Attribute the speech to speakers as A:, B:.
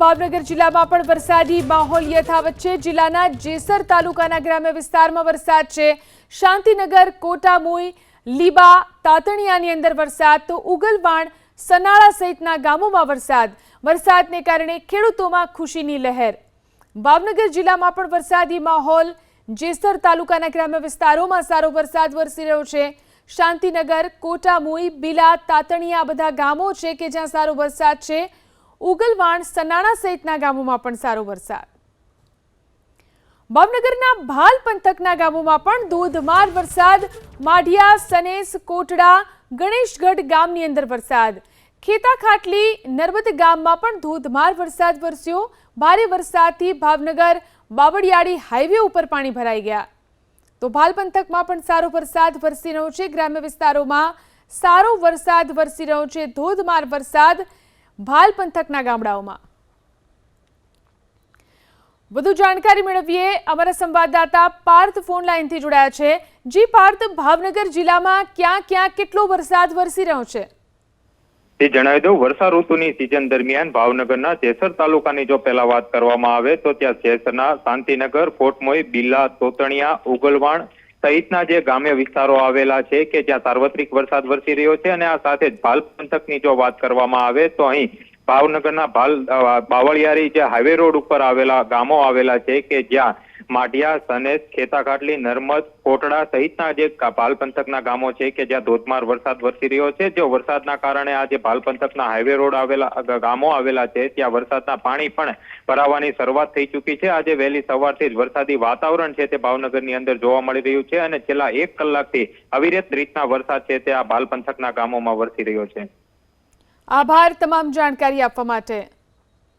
A: ભાવનગર જિલ્લામાં પણ વરસાદી માહોલ યથાવત છે। જિલ્લાના જેસર તાલુકાના ગ્રામ્ય વિસ્તારમાં વરસાદ છે। શાંતિનગર, કોટામોઈ, લીબા, તાતણિયાની અંદર વરસાદ, તો ઉગલવાણ, સનાળા સહિતના ગામોમાં વરસાદને કારણે ખેડૂતોમાં ખુશીની લહેર। ભાવનગર જિલ્લામાં પણ વરસાદી માહોલ। જેસર તાલુકાના ગ્રામ્ય વિસ્તારોમાં સારો વરસાદ વરસી રહ્યો છે। શાંતિનગર, કોટામોઈ, બીલા, તાતણિયા બધા ગામો છે કે જ્યાં સારો વરસાદ છે। ઉગલવાણ, સનાળા સહિતના ગામોમાં પણ સારો વરસાદ। ભાવનગરના ભાલ પંથકના ગામોમાં પણ ધોધમાર વરસાદ। માઢિયા, સનેસ, કોટડા, ગણેશગઢ ગામની અંદર વરસાદ। ખેતાખાટલી, નર્મદ ગામમાં પણ ધોધમાર વરસાદ વરસ્યો। ભારે વરસાદથી ભાવનગર બાવળિયાળી હાઈવે ઉપર પાણી ભરાઈ ગયા। તો ભાલ પંથકમાં પણ સારો વરસાદ વરસી રહ્યો છે। ગ્રામ્ય વિસ્તારોમાં સારો વરસાદ વરસી રહ્યો છે। ધોધમાર વરસાદ ભાલ પંથકના ગામડાઓમાં। વધુ જાણકારી મેળવીએ, અમારા સંવાદદાતા પાર્થ ફોન લાઈનથી જોડાયા છે। જી પાર્થ, ભાવનગર જિલ્લામાં ક્યાં ક્યાં કેટલો વરસાદ વરસી રહ્યો છે?
B: તે જણાવી દઉં, વર્ષા ઋતુની સિઝન દરમિયાન ભાવનગરના જેસર તાલુકાની જો પહેલા વાત કરવામાં આવે તો ત્યાં જેસરના શાંતિનગર, કોટમોઈ, બીલા, તોતણિયા, ઉગલવાણ સહિતના જે ગ્રામ્ય વિસ્તારો આવેલા છે કે જ્યાં સાર્વત્રિક વરસાદ વરસી રહ્યો છે। અને આ સાથે જ ભાલ પંથકની જો વાત કરવામાં આવે તો અહીં ભાવનગરના બાવળિયારી જે હાઈવે રોડ ઉપર આવેલા ગામો આવેલા છે કે જ્યાં માઢિયા, સનેસ, ખેતાખાટલી, નર્મદ, કોટડા સહિતના જે ભાલ પંથકના ગામો છે કે જ્યાં ધોધમાર વરસાદ વરસી રહ્યો છે। જો વરસાદના કારણે આ જે ભાલ પંથકના હાઈવે રોડ આવેલા ગામો આવેલા છે ત્યાં વરસાદના પાણી પણ ભરાવાની શરૂઆત થઈ ચૂકી છે। આજે વહેલી સવારથી જ વરસાદી વાતાવરણ છે તે ભાવનગરની અંદર જોવા મળી રહ્યું છે અને છેલ્લા 1 કલાકથી અવિરત રીતના વરસાદ છે તે આ ભાલ પંથકના ગામોમાં વરસી રહ્યો છે।
A: આભાર તમામ જાણકારી આપવા માટે।